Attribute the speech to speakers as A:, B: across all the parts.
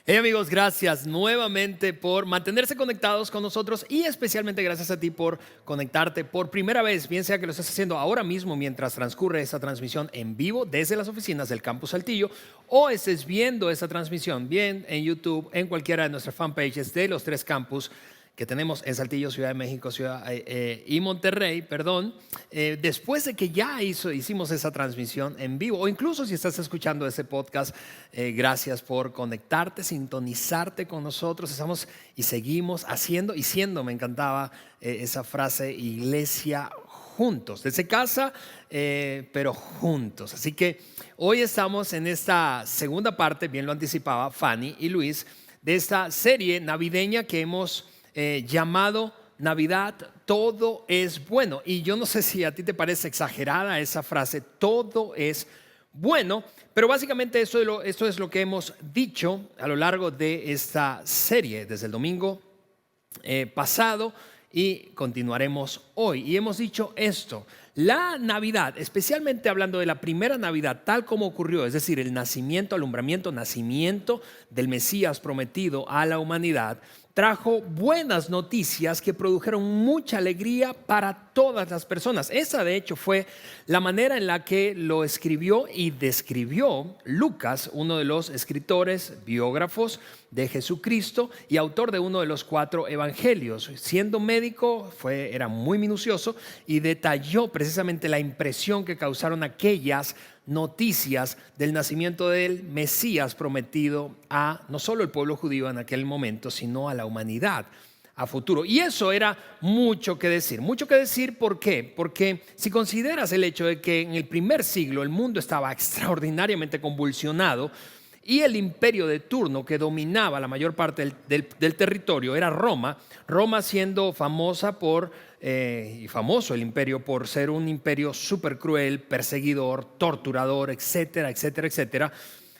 A: Hey amigos, gracias nuevamente por mantenerse conectados con nosotros y especialmente gracias a ti por conectarte por primera vez, bien sea que lo estés haciendo ahora mismo mientras transcurre esta transmisión en vivo desde las oficinas del Campus Saltillo o estés viendo esta transmisión bien en YouTube, en cualquiera de nuestras fanpages de los tres campus que tenemos en Saltillo, Ciudad de México, y Monterrey, perdón, después de que ya hicimos esa transmisión en vivo, o incluso si estás escuchando ese podcast, gracias por conectarte, sintonizarte con nosotros. Estamos y seguimos haciendo y siendo, me encantaba esa frase, iglesia juntos, desde casa, pero juntos. Así que hoy estamos en esta segunda parte, bien lo anticipaba Fanny y Luis, de esta serie navideña que hemos llamado Navidad, todo es bueno. Y yo no sé si a ti te parece exagerada esa frase, todo es bueno, pero básicamente esto es lo que hemos dicho a lo largo de esta serie, desde el domingo pasado y continuaremos hoy. Y hemos dicho esto, la Navidad, especialmente hablando de la primera Navidad, tal como ocurrió, es decir, el nacimiento, alumbramiento, nacimiento del Mesías prometido a la humanidad, trajo buenas noticias que produjeron mucha alegría para todas las personas. Esa de hecho fue la manera en la que lo escribió y describió Lucas, uno de los escritores, biógrafos de Jesucristo y autor de uno de los 4 evangelios. Siendo médico, era muy minucioso y detalló precisamente la impresión que causaron aquellas noticias del nacimiento del Mesías prometido a no solo el pueblo judío en aquel momento, sino a la humanidad a futuro. Y eso era mucho que decir. Mucho que decir, ¿por qué? Porque si consideras el hecho de que en el primer siglo el mundo estaba extraordinariamente convulsionado y el imperio de turno que dominaba la mayor parte del territorio era Roma, Roma siendo famosa y famoso el imperio por ser un imperio súper cruel, perseguidor, torturador, etcétera, etcétera, etcétera.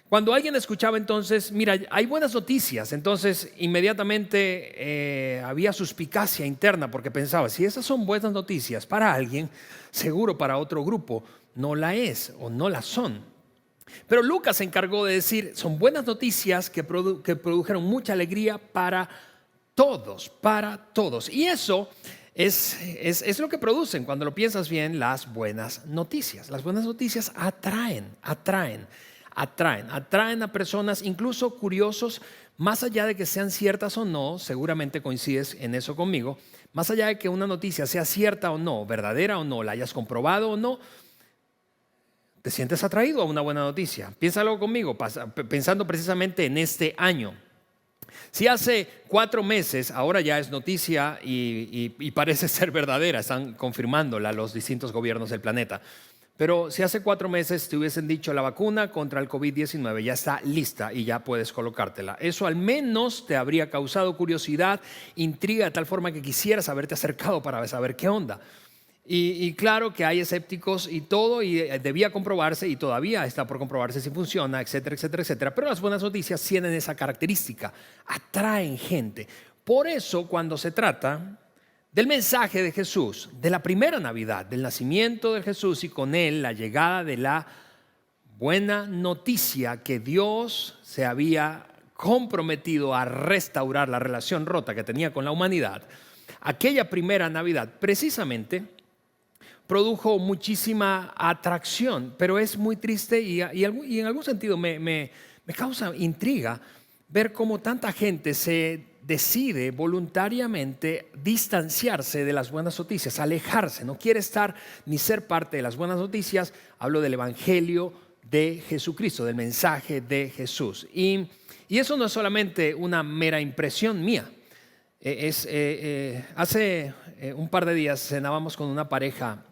A: Cuando alguien escuchaba entonces, mira, hay buenas noticias, entonces inmediatamente había suspicacia interna porque pensaba, si esas son buenas noticias para alguien, seguro para otro grupo no la es o no la son. Pero Lucas se encargó de decir, son buenas noticias que produjeron mucha alegría para todos, para todos. Y eso es lo que producen, cuando lo piensas bien, las buenas noticias. Las buenas noticias atraen a personas, incluso curiosos, más allá de que sean ciertas o no, seguramente coincides en eso conmigo, más allá de que una noticia sea cierta o no, verdadera o no, la hayas comprobado o no, te sientes atraído a una buena noticia. Piénsalo conmigo, pensando precisamente en este año. Si hace 4 meses, ahora ya es noticia y parece ser verdadera, están confirmándola los distintos gobiernos del planeta. Pero si hace 4 meses te hubiesen dicho la vacuna contra el COVID-19 ya está lista y ya puedes colocártela, eso al menos te habría causado curiosidad, intriga, de tal forma que quisieras haberte acercado para saber qué onda. Y claro que hay escépticos y todo, y debía comprobarse y todavía está por comprobarse si funciona, etcétera, etcétera, etcétera. Pero las buenas noticias tienen esa característica, atraen gente. Por eso, cuando se trata del mensaje de Jesús, de la primera Navidad, del nacimiento de Jesús y con él la llegada de la buena noticia que Dios se había comprometido a restaurar la relación rota que tenía con la humanidad, aquella primera Navidad precisamente produjo muchísima atracción, pero es muy triste y en algún sentido me causa intriga ver cómo tanta gente se decide voluntariamente distanciarse de las buenas noticias, alejarse, no quiere estar ni ser parte de las buenas noticias. Hablo del Evangelio de Jesucristo, del mensaje de Jesús. Y eso no es solamente una mera impresión mía. Hace un par de días cenábamos con una pareja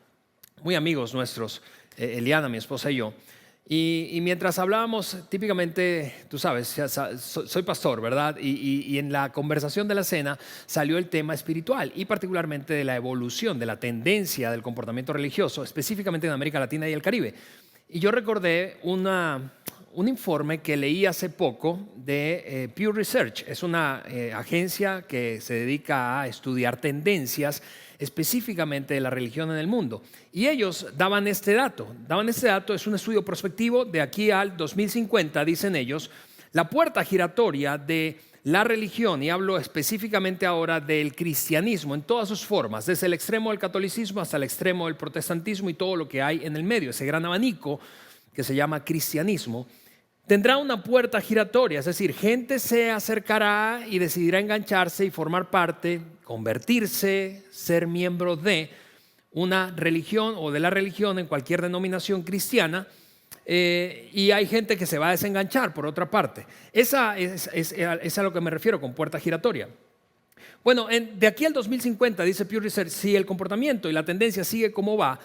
A: muy amigos nuestros, Eliana, mi esposa y yo, y mientras hablábamos, típicamente, tú sabes, soy pastor, ¿verdad? Y en la conversación de la cena salió el tema espiritual y particularmente de la evolución, de la tendencia del comportamiento religioso, específicamente en América Latina y el Caribe. Y yo recordé un informe que leí hace poco de Pew Research. Es una agencia que se dedica a estudiar tendencias específicamente de la religión en el mundo. Y ellos daban este dato, es un estudio prospectivo de aquí al 2050, dicen ellos. La puerta giratoria de la religión, y hablo específicamente ahora del cristianismo en todas sus formas, desde el extremo del catolicismo hasta el extremo del protestantismo y todo lo que hay en el medio, ese gran abanico que se llama cristianismo, tendrá una puerta giratoria, es decir, gente se acercará y decidirá engancharse y formar parte, convertirse, ser miembro de una religión o de la religión en cualquier denominación cristiana. Y hay gente que se va a desenganchar por otra parte. Esa es a lo que me refiero con puerta giratoria. Bueno, de aquí al 2050, dice Pew Research, si el comportamiento y la tendencia sigue como va,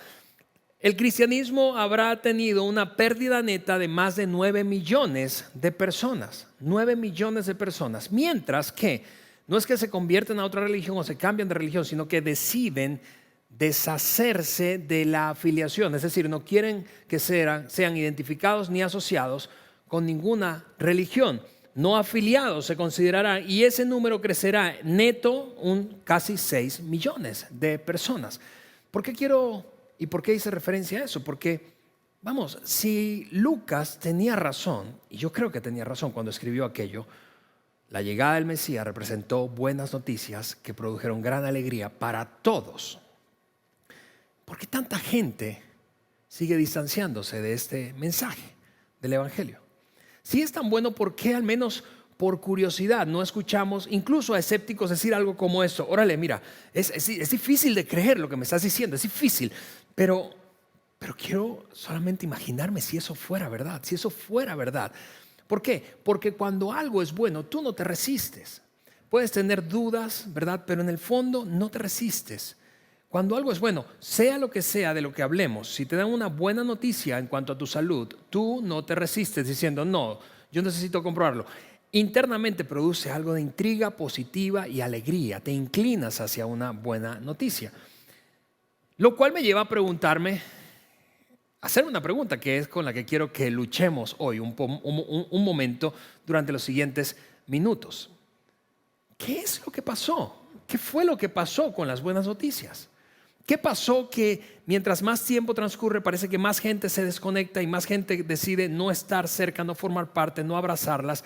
A: el cristianismo habrá tenido una pérdida neta de más de 9 millones de personas. 9 millones de personas. Mientras que no es que se convierten a otra religión o se cambian de religión, sino que deciden deshacerse de la afiliación, es decir, no quieren que sean identificados ni asociados con ninguna religión. No afiliados se considerará, y ese número crecerá neto un casi 6 millones de personas. ¿Por qué quiero y por qué hice referencia a eso? Porque, vamos, si Lucas tenía razón, y yo creo que tenía razón cuando escribió aquello, la llegada del Mesías representó buenas noticias que produjeron gran alegría para todos. ¿Por qué tanta gente sigue distanciándose de este mensaje del Evangelio? Si es tan bueno, ¿por qué al menos por curiosidad no escuchamos incluso a escépticos decir algo como esto? Órale, mira, es difícil de creer lo que me estás diciendo, es difícil, pero quiero solamente imaginarme si eso fuera verdad, si eso fuera verdad. ¿Por qué? Porque cuando algo es bueno, tú no te resistes. Puedes tener dudas, ¿verdad? Pero en el fondo no te resistes. Cuando algo es bueno, sea lo que sea de lo que hablemos, si te dan una buena noticia en cuanto a tu salud, tú no te resistes diciendo, no, yo necesito comprobarlo. Internamente produce algo de intriga positiva y alegría, te inclinas hacia una buena noticia. Lo cual me lleva a preguntarme, hacer una pregunta que es con la que quiero que luchemos hoy un momento durante los siguientes minutos. ¿Qué es lo que pasó? ¿Qué fue lo que pasó con las buenas noticias? ¿Qué pasó que mientras más tiempo transcurre parece que más gente se desconecta y más gente decide no estar cerca, no formar parte, no abrazarlas?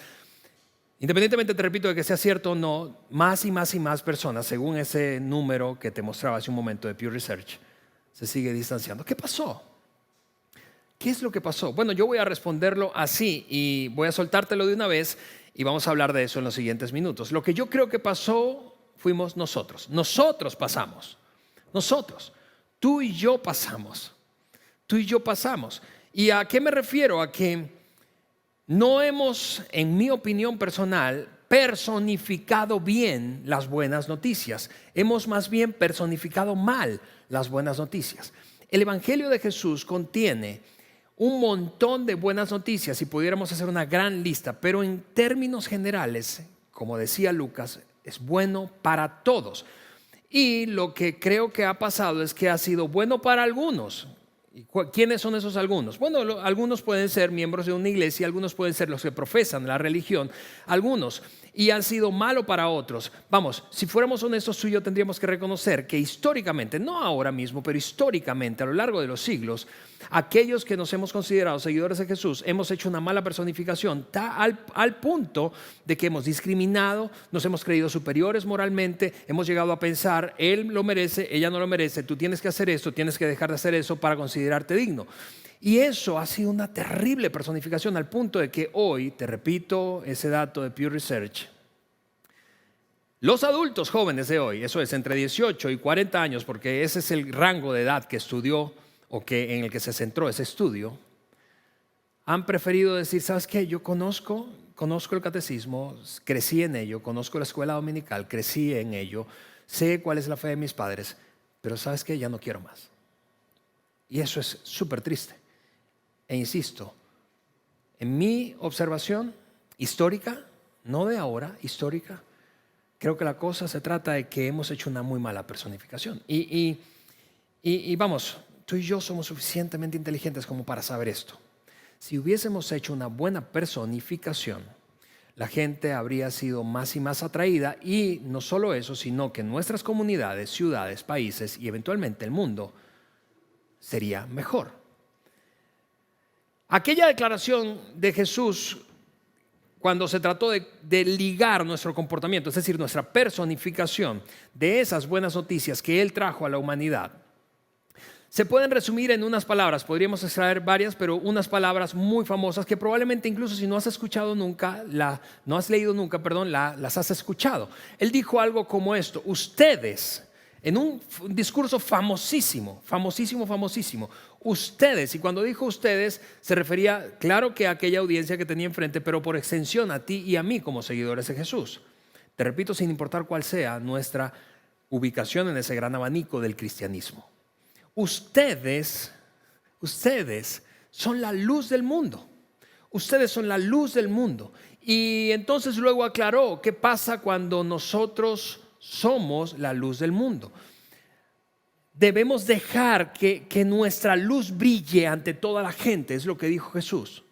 A: Independientemente, te repito, de que sea cierto o no, más y más y más personas, según ese número que te mostraba hace un momento de Pew Research, se sigue distanciando. ¿Qué pasó? ¿Qué es lo que pasó? Bueno, yo voy a responderlo así y voy a soltártelo de una vez y vamos a hablar de eso en los siguientes minutos. Lo que yo creo que pasó fuimos nosotros. Nosotros pasamos. Nosotros, tú y yo pasamos. Tú y yo pasamos. ¿Y a qué me refiero? A que no hemos, en mi opinión personal, personificado bien las buenas noticias. Hemos más bien personificado mal las buenas noticias. El Evangelio de Jesús contiene un montón de buenas noticias y pudiéramos hacer una gran lista, pero en términos generales, como decía Lucas, es bueno para todos. Y lo que creo que ha pasado es que ha sido bueno para algunos. ¿Quiénes son esos algunos? Bueno, algunos pueden ser miembros de una iglesia, algunos pueden ser los que profesan la religión, algunos, y han sido malo para otros. Vamos, si fuéramos honestos, tú y yo tendríamos que reconocer que históricamente, no ahora mismo, pero históricamente, a lo largo de los siglos, aquellos que nos hemos considerado seguidores de Jesús, hemos hecho una mala personificación al punto de que hemos discriminado, nos hemos creído superiores moralmente, hemos llegado a pensar, él lo merece, ella no lo merece, tú tienes que hacer esto, tienes que dejar de hacer eso para considerarte digno. Y eso ha sido una terrible personificación al punto de que hoy, te repito ese dato de Pew Research, los adultos jóvenes de hoy, eso es entre 18 y 40 años, porque ese es el rango de edad que estudió o que en el que se centró ese estudio, han preferido decir, ¿sabes qué? Yo conozco el catecismo, crecí en ello, conozco la escuela dominical, crecí en ello, sé cuál es la fe de mis padres, pero ¿sabes qué? Ya no quiero más. Y eso es súper triste. E insisto, en mi observación histórica, no de ahora, histórica, creo que la cosa se trata de que hemos hecho una muy mala personificación. Y vamos, tú y yo somos suficientemente inteligentes como para saber esto. Si hubiésemos hecho una buena personificación, la gente habría sido más y más atraída, y no solo eso, sino que nuestras comunidades, ciudades, países y eventualmente el mundo sería mejor. Aquella declaración de Jesús cuando se trató de ligar nuestro comportamiento, es decir, nuestra personificación de esas buenas noticias que Él trajo a la humanidad, se pueden resumir en unas palabras. Podríamos extraer varias, pero unas palabras muy famosas que probablemente incluso si no has escuchado nunca, no has leído nunca, perdón, las has escuchado. Él dijo algo como esto: ustedes, en un discurso famosísimo, ustedes, y cuando dijo ustedes se refería, claro, que a aquella audiencia que tenía enfrente, pero por extensión a ti y a mí como seguidores de Jesús. Te repito, sin importar cuál sea nuestra ubicación en ese gran abanico del cristianismo. Ustedes son la luz del mundo. Ustedes son la luz del mundo. Y entonces luego aclaró qué pasa cuando nosotros somos la luz del mundo. Debemos dejar que nuestra luz brille ante toda la gente, es lo que dijo Jesús.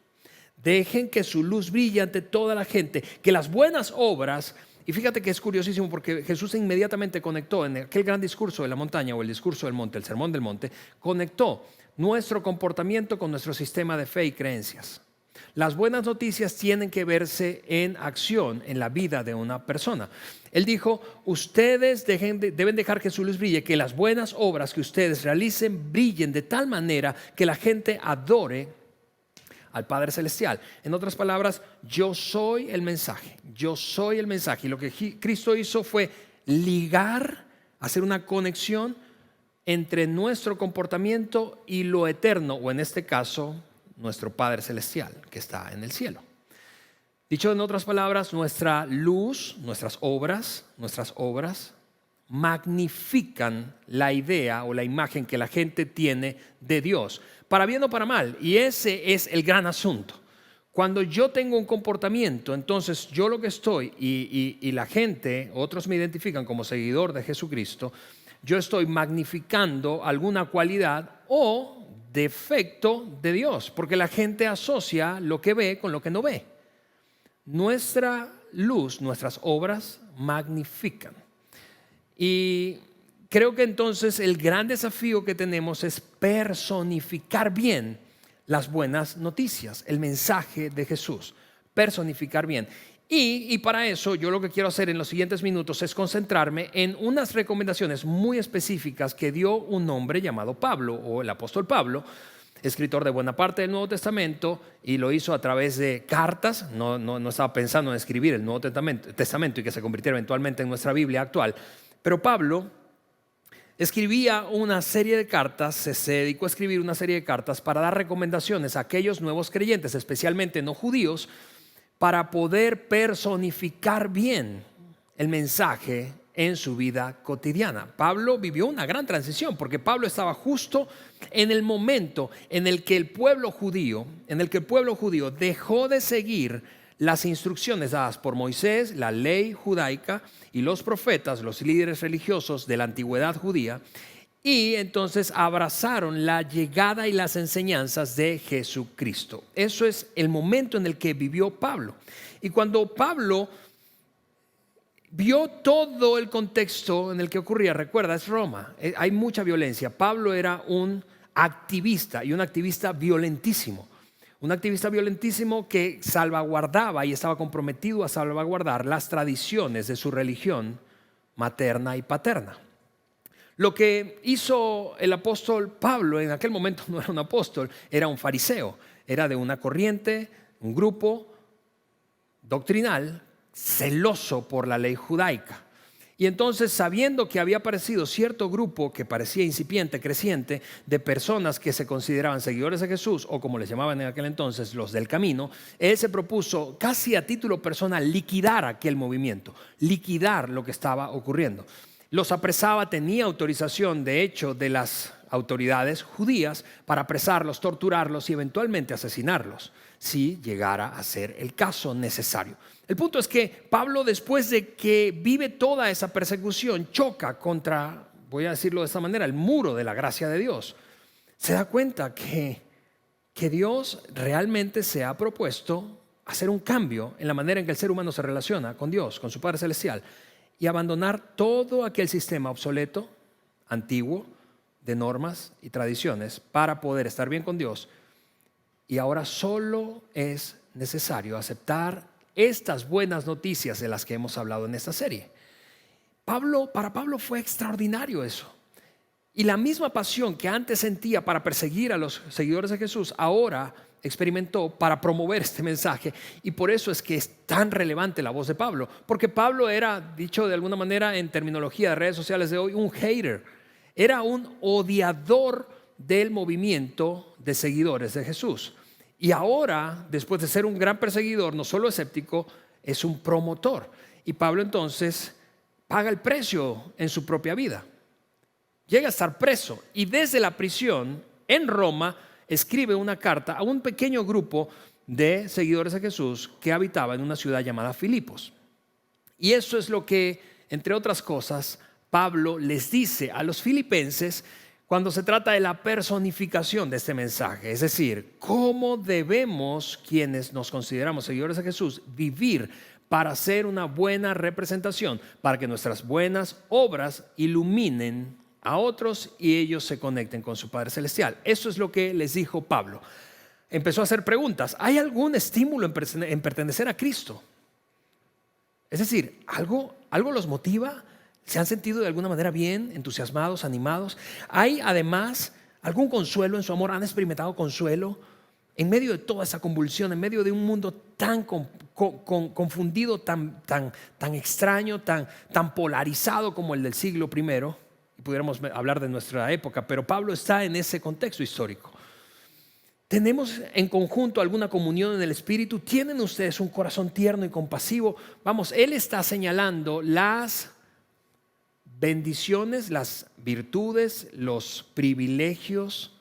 A: Dejen que su luz brille ante toda la gente, que las buenas obras. Y fíjate que es curiosísimo porque Jesús inmediatamente conectó en aquel gran discurso de la montaña o el discurso del monte, el sermón del monte, conectó nuestro comportamiento con nuestro sistema de fe y creencias. Las buenas noticias tienen que verse en acción en la vida de una persona. Él dijo, ustedes deben dejar que su luz brille, que las buenas obras que ustedes realicen brillen de tal manera que la gente adore al Padre Celestial. En otras palabras, yo soy el mensaje. Yo soy el mensaje. Y lo que Cristo hizo fue ligar, hacer una conexión entre nuestro comportamiento y lo eterno, o en este caso, nuestro Padre Celestial que está en el cielo. Dicho en otras palabras, nuestra luz, nuestras obras magnifican la idea o la imagen que la gente tiene de Dios, para bien o para mal. Y ese es el gran asunto. Cuando yo tengo un comportamiento, entonces yo lo que estoy, y la gente, otros me identifican como seguidor de Jesucristo, yo estoy magnificando alguna cualidad o defecto de Dios, porque la gente asocia lo que ve con lo que no ve. Nuestra luz, nuestras obras magnifican. Y creo que entonces el gran desafío que tenemos es personificar bien las buenas noticias, el mensaje de Jesús, personificar bien. Y para eso yo lo que quiero hacer en los siguientes minutos es concentrarme en unas recomendaciones muy específicas que dio un hombre llamado Pablo, o el apóstol Pablo, escritor de buena parte del Nuevo Testamento, y lo hizo a través de cartas. No estaba pensando en escribir el Nuevo Testamento y que se convirtiera eventualmente en nuestra Biblia actual. Pero Pablo escribía una serie de cartas, se dedicó a escribir una serie de cartas para dar recomendaciones a aquellos nuevos creyentes, especialmente no judíos, para poder personificar bien el mensaje en su vida cotidiana. Pablo vivió una gran transición porque Pablo estaba justo en el momento en el que el pueblo judío dejó de seguir las instrucciones dadas por Moisés, la ley judaica y los profetas, los líderes religiosos de la antigüedad judía, y entonces abrazaron la llegada y las enseñanzas de Jesucristo. Eso es el momento en el que vivió Pablo. Y cuando Pablo vio todo el contexto en el que ocurría, recuerda, es Roma, hay mucha violencia. Pablo era un activista, y un activista violentísimo. Un activista violentísimo que salvaguardaba y estaba comprometido a salvaguardar las tradiciones de su religión materna y paterna. Lo que hizo el apóstol Pablo en aquel momento no era un apóstol, era un fariseo. Era de una corriente, un grupo doctrinal celoso por la ley judaica. Y entonces, sabiendo que había aparecido cierto grupo que parecía incipiente, creciente, de personas que se consideraban seguidores de Jesús, o como les llamaban en aquel entonces, los del camino, él se propuso casi a título personal liquidar aquel movimiento, liquidar lo que estaba ocurriendo. Los apresaba, tenía autorización de hecho de las autoridades judías para apresarlos, torturarlos y eventualmente asesinarlos, si llegara a ser el caso necesario. El punto es que Pablo, después de que vive toda esa persecución, choca contra, voy a decirlo de esta manera, el muro de la gracia de Dios. Se da cuenta que Dios realmente se ha propuesto hacer un cambio en la manera en que el ser humano se relaciona con Dios, con su Padre Celestial, y abandonar todo aquel sistema obsoleto, antiguo, de normas y tradiciones para poder estar bien con Dios. Y ahora solo es necesario aceptar estas buenas noticias de las que hemos hablado en esta serie. Para Pablo fue extraordinario eso. Y la misma pasión que antes sentía para perseguir a los seguidores de Jesús, ahora experimentó para promover este mensaje. Y por eso es que es tan relevante la voz de Pablo. Porque Pablo era, dicho de alguna manera en terminología de redes sociales de hoy, un hater. Era un odiador del movimiento de seguidores de Jesús. Y ahora, después de ser un gran perseguidor, no solo escéptico, es un promotor. Y Pablo entonces paga el precio en su propia vida. Llega a estar preso y desde la prisión en Roma escribe una carta a un pequeño grupo de seguidores de Jesús que habitaba en una ciudad llamada Filipos. Y eso es lo que, entre otras cosas, Pablo les dice a los filipenses cuando se trata de la personificación de este mensaje. Es decir, cómo debemos, quienes nos consideramos seguidores de Jesús, vivir para ser una buena representación, para que nuestras buenas obras iluminen a otros y ellos se conecten con su Padre Celestial. Eso es lo que les dijo Pablo. Empezó a hacer preguntas. ¿Hay algún estímulo en pertenecer a Cristo? Es decir, ¿algo los motiva? ¿Se han sentido de alguna manera bien, entusiasmados, animados? ¿Hay además algún consuelo en su amor? ¿Han experimentado consuelo en medio de toda esa convulsión, en medio de un mundo tan confundido, tan extraño, tan polarizado como el del siglo I? Y pudiéramos hablar de nuestra época, pero Pablo está en ese contexto histórico. ¿Tenemos en conjunto alguna comunión en el Espíritu? ¿Tienen ustedes un corazón tierno y compasivo? Vamos, él está señalando las bendiciones, las virtudes, los privilegios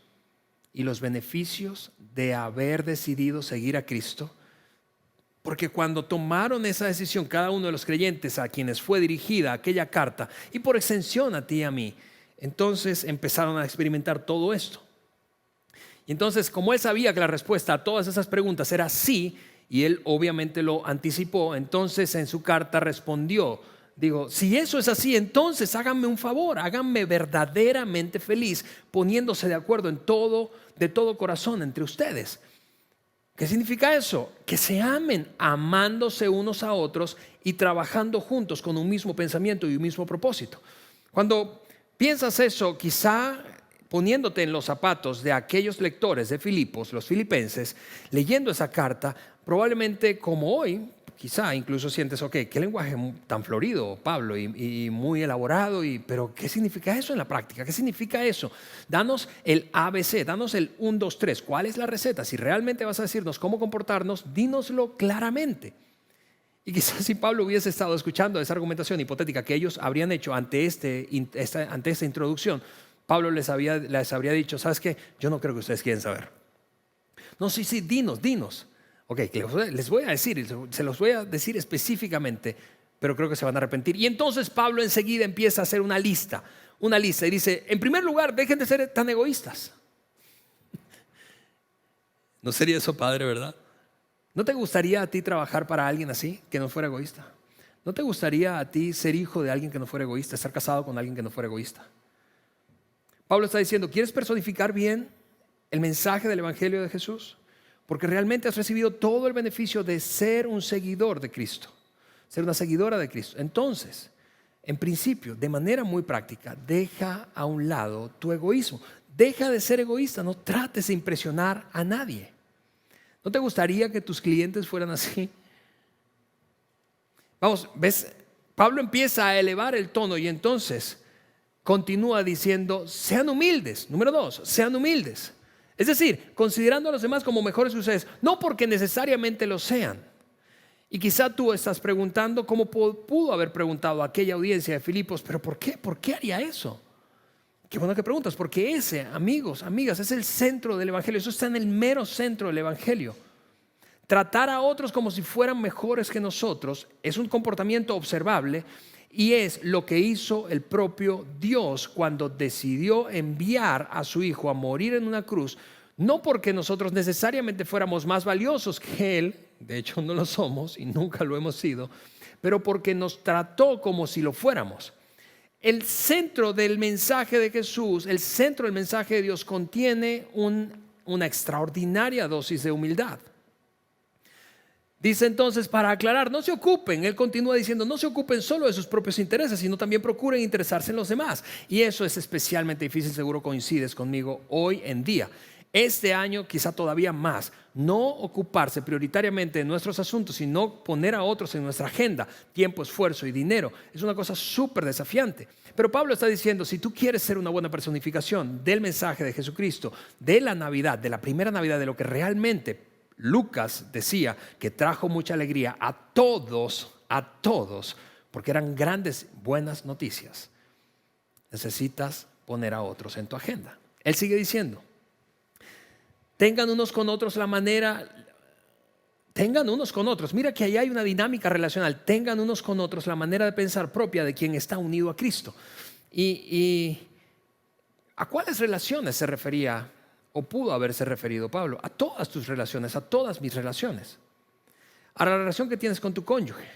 A: y los beneficios de haber decidido seguir a Cristo. Porque cuando tomaron esa decisión, cada uno de los creyentes a quienes fue dirigida aquella carta, y por extensión a ti y a mí, entonces empezaron a experimentar todo esto. Y entonces, como él sabía que la respuesta a todas esas preguntas era sí, y él obviamente lo anticipó, entonces en su carta respondió, digo, si eso es así, entonces háganme un favor, háganme verdaderamente feliz, poniéndose de acuerdo de todo corazón entre ustedes. ¿Qué significa eso? Que se amen amándose unos a otros y trabajando juntos con un mismo pensamiento y un mismo propósito. Cuando piensas eso, quizá poniéndote en los zapatos de aquellos lectores de Filipos, los filipenses, leyendo esa carta, probablemente como hoy, quizá incluso sientes, ok, qué lenguaje tan florido, Pablo, y muy elaborado, pero ¿qué significa eso en la práctica? ¿Qué significa eso? Danos el ABC, danos el 1, 2, 3. ¿Cuál es la receta? Si realmente vas a decirnos cómo comportarnos, dínoslo claramente. Y quizás si Pablo hubiese estado escuchando esa argumentación hipotética que ellos habrían hecho ante esta introducción, Pablo les habría dicho, ¿sabes qué? Yo no creo que ustedes quieren saber. No, sí, dinos. Ok, les voy a decir, se los voy a decir específicamente, pero creo que se van a arrepentir. Y entonces Pablo enseguida empieza a hacer una lista y dice, en primer lugar, dejen de ser tan egoístas. ¿No sería eso padre, verdad? ¿No te gustaría a ti trabajar para alguien así, que no fuera egoísta? ¿No te gustaría a ti ser hijo de alguien que no fuera egoísta, estar casado con alguien que no fuera egoísta? Pablo está diciendo, ¿quieres personificar bien el mensaje del Evangelio de Jesús? Porque realmente has recibido todo el beneficio de ser un seguidor de Cristo, ser una seguidora de Cristo. Entonces, en principio, de manera muy práctica, deja a un lado tu egoísmo. Deja de ser egoísta, no trates de impresionar a nadie. ¿No te gustaría que tus clientes fueran así? Vamos, ¿ves? Pablo empieza a elevar el tono y entonces continúa diciendo, sean humildes. Número 2, sean humildes. Es decir, considerando a los demás como mejores que ustedes, no porque necesariamente lo sean. Y quizá tú estás preguntando, como pudo haber preguntado aquella audiencia de Filipos, pero ¿por qué? ¿Por qué haría eso? Qué bueno que preguntas, porque ese, amigos, amigas, es el centro del Evangelio. Eso está en el mero centro del Evangelio. Tratar a otros como si fueran mejores que nosotros es un comportamiento observable y es lo que hizo el propio Dios cuando decidió enviar a su Hijo a morir en una cruz, no porque nosotros necesariamente fuéramos más valiosos que Él, de hecho no lo somos y nunca lo hemos sido, pero porque nos trató como si lo fuéramos. El centro del mensaje de Jesús, el centro del mensaje de Dios contiene una extraordinaria dosis de humildad. Dice entonces, para aclarar, no se ocupen, él continúa diciendo, no se ocupen solo de sus propios intereses, sino también procuren interesarse en los demás. Y eso es especialmente difícil, seguro coincides conmigo hoy en día. Este año quizá todavía más, no ocuparse prioritariamente de nuestros asuntos, sino poner a otros en nuestra agenda, tiempo, esfuerzo y dinero. Es una cosa súper desafiante. Pero Pablo está diciendo, si tú quieres ser una buena personificación del mensaje de Jesucristo, de la Navidad, de la primera Navidad, de lo que realmente Lucas decía que trajo mucha alegría a todos, porque eran grandes, buenas noticias. Necesitas poner a otros en tu agenda. Él sigue diciendo, tengan unos con otros mira que ahí hay una dinámica relacional, tengan unos con otros la manera de pensar propia de quien está unido a Cristo. ¿Y a cuáles relaciones se refería o pudo haberse referido Pablo? A todas tus relaciones, a todas mis relaciones. A la relación que tienes con tu cónyuge,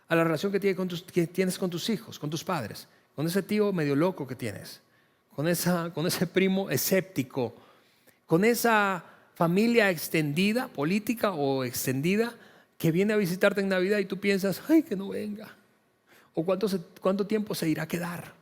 A: a la relación que tienes con tus hijos, con tus padres, con ese tío medio loco que tienes, con ese primo escéptico, con esa familia extendida, política o extendida, que viene a visitarte en Navidad y tú piensas, ay, que no venga. O cuánto tiempo se irá a quedar.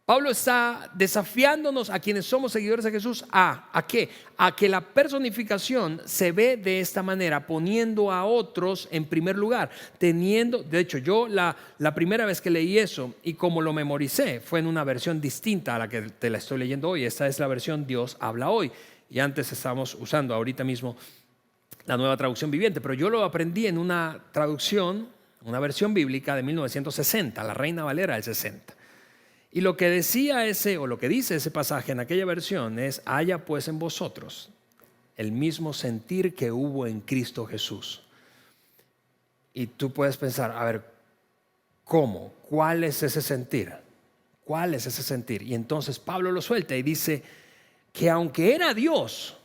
A: Pablo está desafiándonos a quienes somos seguidores de Jesús ¿a qué? A que la personificación se ve de esta manera, poniendo a otros en primer lugar, de hecho yo la primera vez que leí eso y como lo memoricé fue en una versión distinta a la que te la estoy leyendo hoy. Esta es la versión Dios habla hoy, y antes estamos usando ahorita mismo la Nueva Traducción Viviente, pero yo lo aprendí en una traducción, una versión bíblica de 1960, la Reina Valera del 60. Y lo que lo que dice ese pasaje en aquella versión es: haya pues en vosotros el mismo sentir que hubo en Cristo Jesús. Y tú puedes pensar, a ver, ¿cómo? ¿Cuál es ese sentir? ¿Cuál es ese sentir? Y entonces Pablo lo suelta y dice que aunque era Dios,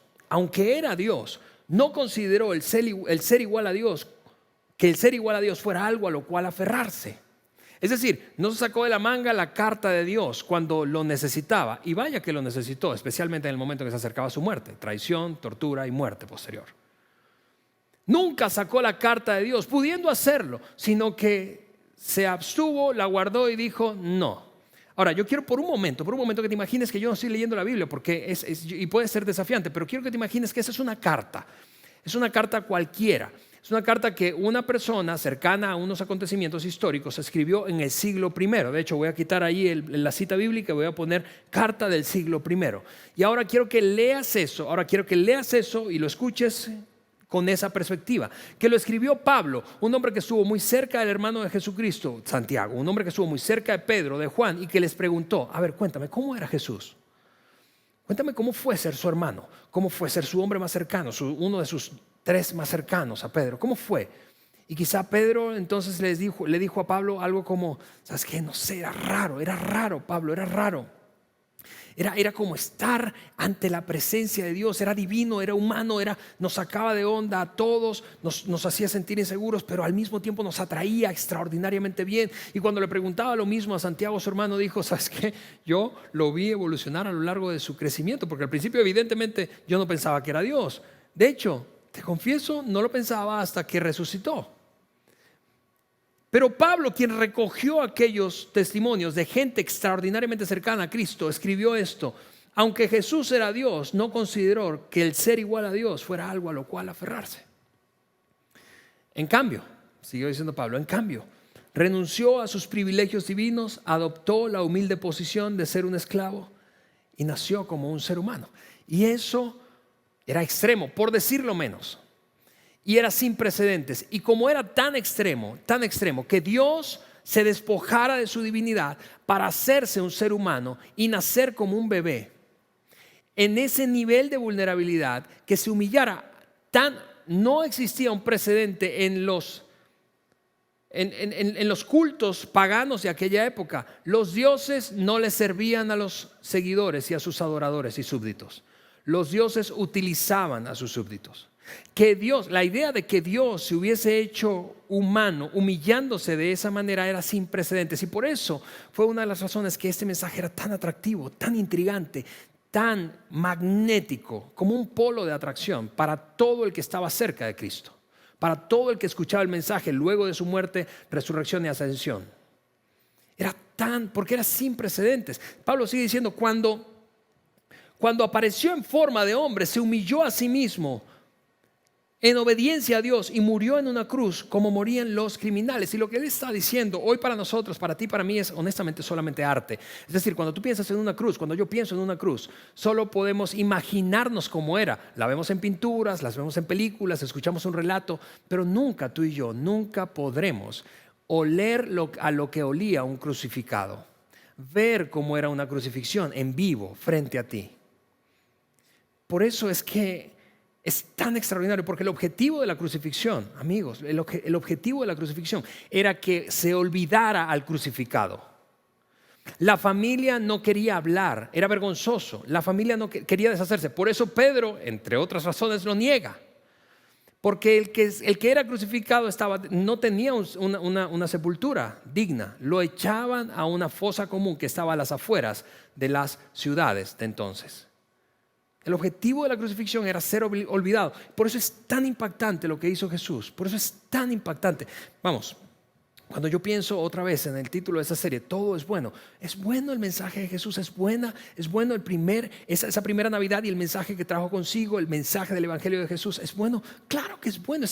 A: no consideró el ser igual a Dios, que el ser igual a Dios fuera algo a lo cual aferrarse. Es decir, no se sacó de la manga la carta de Dios cuando lo necesitaba. Y vaya que lo necesitó, especialmente en el momento que se acercaba a su muerte. Traición, tortura y muerte posterior. Nunca sacó la carta de Dios, pudiendo hacerlo, sino que se abstuvo, la guardó y dijo no. Ahora, yo quiero por un momento que te imagines que yo no estoy leyendo la Biblia, porque y puede ser desafiante, pero quiero que te imagines que esa es una carta. Es una carta cualquiera. Es una carta que una persona cercana a unos acontecimientos históricos escribió en el siglo I. De hecho, voy a quitar ahí la cita bíblica y voy a poner carta del siglo I. Y ahora quiero que leas eso, y lo escuches con esa perspectiva. Que lo escribió Pablo, un hombre que estuvo muy cerca del hermano de Jesucristo, Santiago, un hombre que estuvo muy cerca de Pedro, de Juan, y que les preguntó, a ver, cuéntame, ¿cómo era Jesús? Cuéntame cómo fue ser su hermano, cómo fue ser su hombre más cercano, uno de sus 3 más cercanos a Pedro. ¿Cómo fue? Y quizá Pedro entonces le dijo a Pablo algo como, ¿sabes qué? No sé, era raro, Pablo, era raro. Era como estar ante la presencia de Dios, era divino, era humano, nos sacaba de onda a todos, nos hacía sentir inseguros, pero al mismo tiempo nos atraía extraordinariamente bien. Y cuando le preguntaba lo mismo a Santiago, su hermano, dijo, ¿sabes qué? Yo lo vi evolucionar a lo largo de su crecimiento, porque al principio evidentemente yo no pensaba que era Dios. De hecho, te confieso, no lo pensaba hasta que resucitó. Pero Pablo, quien recogió aquellos testimonios de gente extraordinariamente cercana a Cristo, escribió esto: aunque Jesús era Dios, no consideró que el ser igual a Dios fuera algo a lo cual aferrarse. En cambio, siguió diciendo Pablo, renunció a sus privilegios divinos, adoptó la humilde posición de ser un esclavo y nació como un ser humano. Y eso era extremo, por decirlo menos. Y era sin precedentes. Y como era tan extremo, que Dios se despojara de su divinidad para hacerse un ser humano y nacer como un bebé, en ese nivel de vulnerabilidad, que se humillara, no existía un precedente en los cultos paganos de aquella época. Los dioses no le servían a los seguidores y a sus adoradores y súbditos. Los dioses utilizaban a sus súbditos. La idea de que Dios se hubiese hecho humano, humillándose de esa manera, era sin precedentes. Y por eso fue una de las razones que este mensaje era tan atractivo, tan intrigante, tan magnético, como un polo de atracción para todo el que estaba cerca de Cristo, para todo el que escuchaba el mensaje luego de su muerte, resurrección y ascensión. Porque era sin precedentes. Pablo sigue diciendo, cuando apareció en forma de hombre, se humilló a sí mismo en obediencia a Dios y murió en una cruz como morían los criminales. Y lo que él está diciendo hoy para nosotros, para ti, para mí, es honestamente solamente arte. Es decir, cuando tú piensas en una cruz, cuando yo pienso en una cruz, solo podemos imaginarnos cómo era. La vemos en pinturas, las vemos en películas, escuchamos un relato, pero nunca, tú y yo, nunca podremos oler a lo que olía un crucificado, ver cómo era una crucifixión en vivo frente a ti. Por eso es que es tan extraordinario, porque el objetivo de la crucifixión, amigos, el objetivo de la crucifixión era que se olvidara al crucificado. La familia no quería hablar, era vergonzoso. La familia no quería deshacerse. Por eso Pedro, entre otras razones, lo niega. Porque el que era crucificado no tenía una sepultura digna. Lo echaban a una fosa común que estaba a las afueras de las ciudades de entonces. El objetivo de la crucifixión era ser olvidado. Por eso es tan impactante lo que hizo Jesús. Por eso es tan impactante. Vamos, cuando yo pienso otra vez en el título de esta serie, todo es bueno. Es bueno el mensaje de Jesús, es bueno esa primera Navidad y el mensaje que trajo consigo, el mensaje del Evangelio de Jesús. Es bueno, claro que es bueno.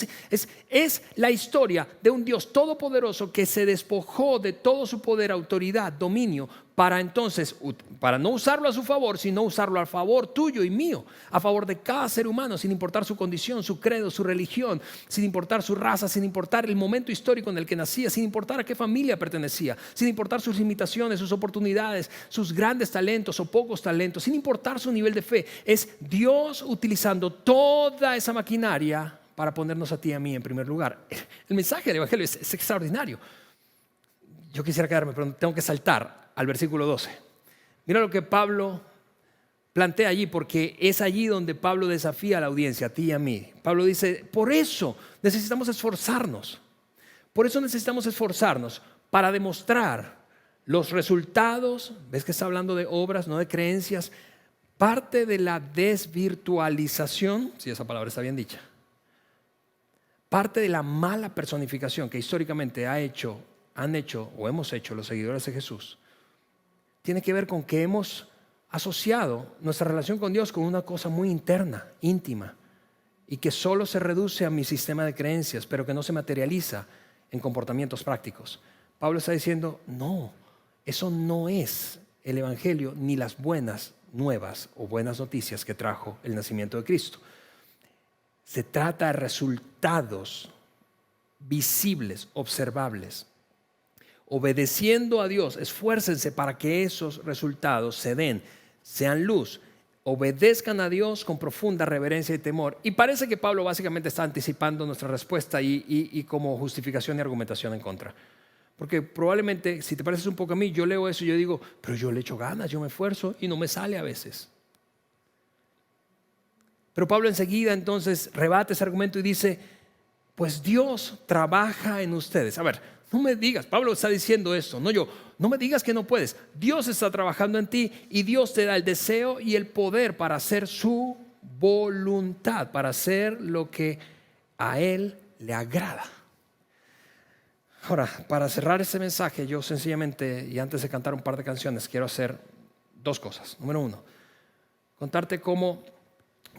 A: Es la historia de un Dios todopoderoso que se despojó de todo su poder, autoridad, dominio, para no usarlo a su favor, sino usarlo a favor tuyo y mío, a favor de cada ser humano, sin importar su condición, su credo, su religión, sin importar su raza, sin importar el momento histórico en el que nacía, sin importar a qué familia pertenecía, sin importar sus limitaciones, sus oportunidades, sus grandes talentos o pocos talentos, sin importar su nivel de fe. Es Dios utilizando toda esa maquinaria para ponernos a ti y a mí en primer lugar. El mensaje del Evangelio es extraordinario. Yo quisiera quedarme, pero tengo que saltar al versículo 12. Mira lo que Pablo plantea allí, porque es allí donde Pablo desafía a la audiencia, a ti y a mí. Pablo dice, por eso necesitamos esforzarnos. Por eso necesitamos esforzarnos para demostrar los resultados. ¿Ves que está hablando de obras, no de creencias? Parte de la desvirtualización, si esa palabra está bien dicha, parte de la mala personificación que históricamente han hecho o hemos hecho los seguidores de Jesús, tiene que ver con que hemos asociado nuestra relación con Dios con una cosa muy interna, íntima, y que solo se reduce a mi sistema de creencias, pero que no se materializa en comportamientos prácticos. Pablo está diciendo, no, eso no es el Evangelio ni las buenas nuevas o buenas noticias que trajo el nacimiento de Cristo. Se trata de resultados visibles, observables. Obedeciendo a Dios, esfuércense para que esos resultados se den, sean luz. Obedezcan a Dios con profunda reverencia y temor. Y parece que Pablo básicamente está anticipando nuestra respuesta y como justificación y argumentación en contra. Porque probablemente, si te pareces un poco a mí, yo leo eso y yo digo, pero yo le echo ganas, yo me esfuerzo y no me sale a veces. Pero Pablo enseguida entonces rebate ese argumento y dice, pues Dios trabaja en ustedes. A ver, no me digas, Pablo está diciendo esto, no yo, no me digas que no puedes. Dios está trabajando en ti y Dios te da el deseo y el poder para hacer su voluntad, para hacer lo que a Él le agrada. Ahora, para cerrar este mensaje, yo sencillamente, y antes de cantar un par de canciones, quiero hacer dos cosas. Número uno, contarte cómo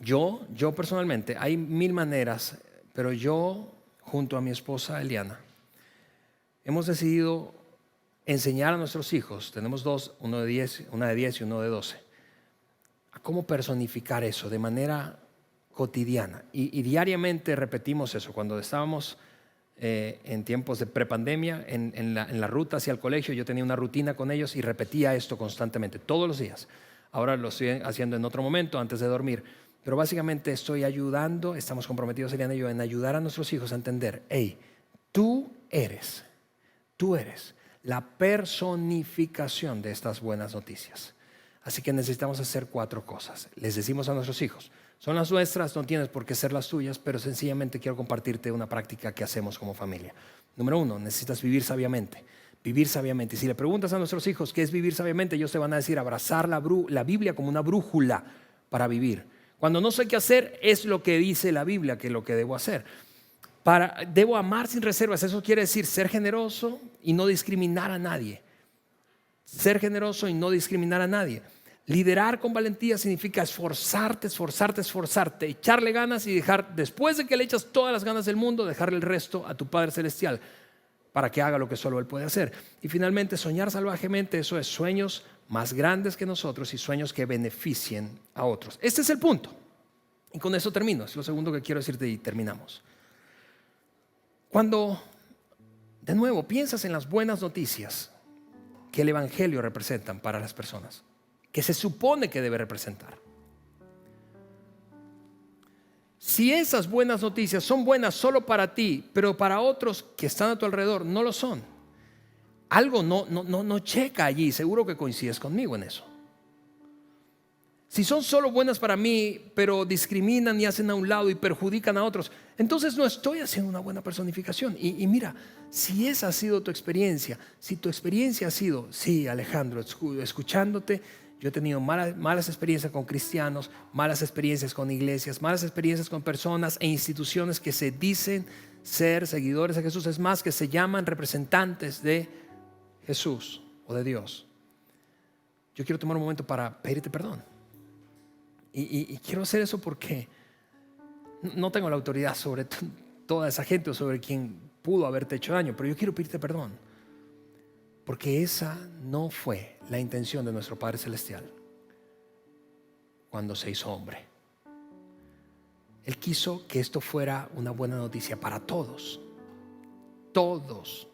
A: yo personalmente, hay 1000 maneras, pero yo, junto a mi esposa Eliana, hemos decidido enseñar a nuestros hijos, tenemos dos, una de 10 y uno de 12, a cómo personificar eso de manera cotidiana. Y diariamente repetimos eso. Cuando estábamos en tiempos de prepandemia, en la ruta hacia el colegio, yo tenía una rutina con ellos y repetía esto constantemente, todos los días. Ahora lo estoy haciendo en otro momento, antes de dormir. Pero básicamente estoy ayudando, estamos comprometidos, Eliana y yo, en ayudar a nuestros hijos a entender, hey, tú eres la personificación de estas buenas noticias. Así que necesitamos hacer 4 cosas. Les decimos a nuestros hijos, son las nuestras, no tienes por qué ser las tuyas, pero sencillamente quiero compartirte una práctica que hacemos como familia. Número 1, necesitas vivir sabiamente. Vivir sabiamente. Y si le preguntas a nuestros hijos qué es vivir sabiamente, ellos te van a decir abrazar la Biblia como una brújula para vivir. Cuando no sé qué hacer, es lo que dice la Biblia que es lo que debo hacer. Debo amar sin reservas. Eso quiere decir ser generoso y no discriminar a nadie. Ser generoso y no discriminar a nadie. Liderar con valentía significa esforzarte, echarle ganas y dejar, después de que le echas todas las ganas del mundo, dejarle el resto a tu Padre Celestial para que haga lo que solo Él puede hacer. Y finalmente, soñar salvajemente, eso es sueños más grandes que nosotros y sueños que beneficien a otros. Este es el punto. Y con eso termino. Es lo segundo que quiero decirte y terminamos. Cuando, de nuevo, piensas en las buenas noticias que el Evangelio representan para las personas, que se supone que debe representar. Si esas buenas noticias son buenas solo para ti, pero para otros que están a tu alrededor no lo son, algo no checa allí. Seguro que coincides conmigo en eso. Si son solo buenas para mí, pero discriminan y hacen a un lado y perjudican a otros, entonces no estoy haciendo una buena personificación. Y mira, si esa ha sido tu experiencia, si tu experiencia ha sido, sí, Alejandro, escuchándote, yo he tenido malas experiencias con cristianos, malas experiencias con iglesias, malas experiencias con personas e instituciones que se dicen ser seguidores de Jesús. Es más, que se llaman representantes de Jesús o de Dios. Yo quiero tomar un momento para pedirte perdón. Y quiero hacer eso porque no tengo la autoridad sobre toda esa gente o sobre quien pudo haberte hecho daño, pero yo quiero pedirte perdón. Porque esa no fue la intención de nuestro Padre Celestial cuando se hizo hombre. Él quiso que esto fuera una buena noticia para todos. Todos.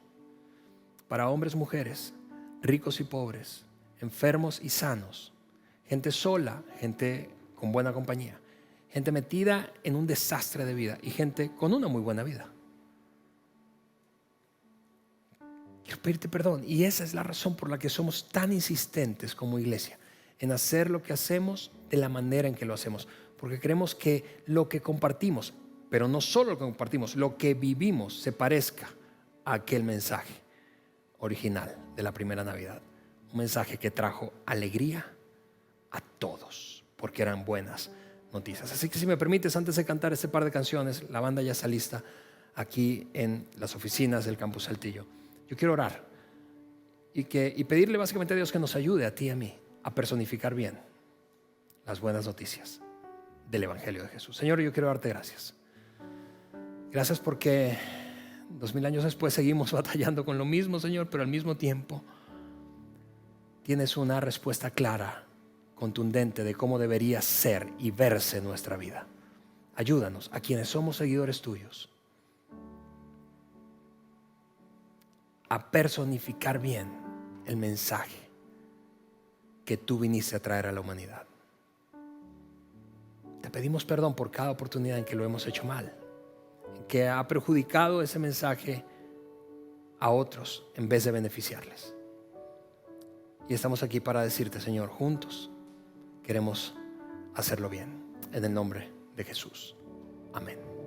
A: Para hombres, mujeres, ricos y pobres, enfermos y sanos, gente sola, gente con buena compañía, gente metida en un desastre de vida y gente con una muy buena vida. Quiero pedirte perdón, y esa es la razón por la que somos tan insistentes como iglesia en hacer lo que hacemos de la manera en que lo hacemos, porque queremos que lo que compartimos, pero no solo lo que compartimos, lo que vivimos se parezca a aquel mensaje original de la primera Navidad, un mensaje que trajo alegría a todos, porque eran buenas noticias. Así que si me permites, antes de cantar este par de canciones, la banda ya está lista aquí en las oficinas del Campus Saltillo. Yo quiero orar y pedirle básicamente a Dios que nos ayude a ti y a mí a personificar bien las buenas noticias del Evangelio de Jesús. Señor, yo quiero darte gracias. Gracias porque 2000 años después seguimos batallando con lo mismo, Señor, pero al mismo tiempo tienes una respuesta clara, contundente de cómo debería ser y verse nuestra vida. Ayúdanos a quienes somos seguidores tuyos a personificar bien el mensaje que tú viniste a traer a la humanidad. Te pedimos perdón por cada oportunidad en que lo hemos hecho mal, en que ha perjudicado ese mensaje a otros en vez de beneficiarles. Y estamos aquí para decirte, Señor, juntos queremos hacerlo bien, en el nombre de Jesús. Amén.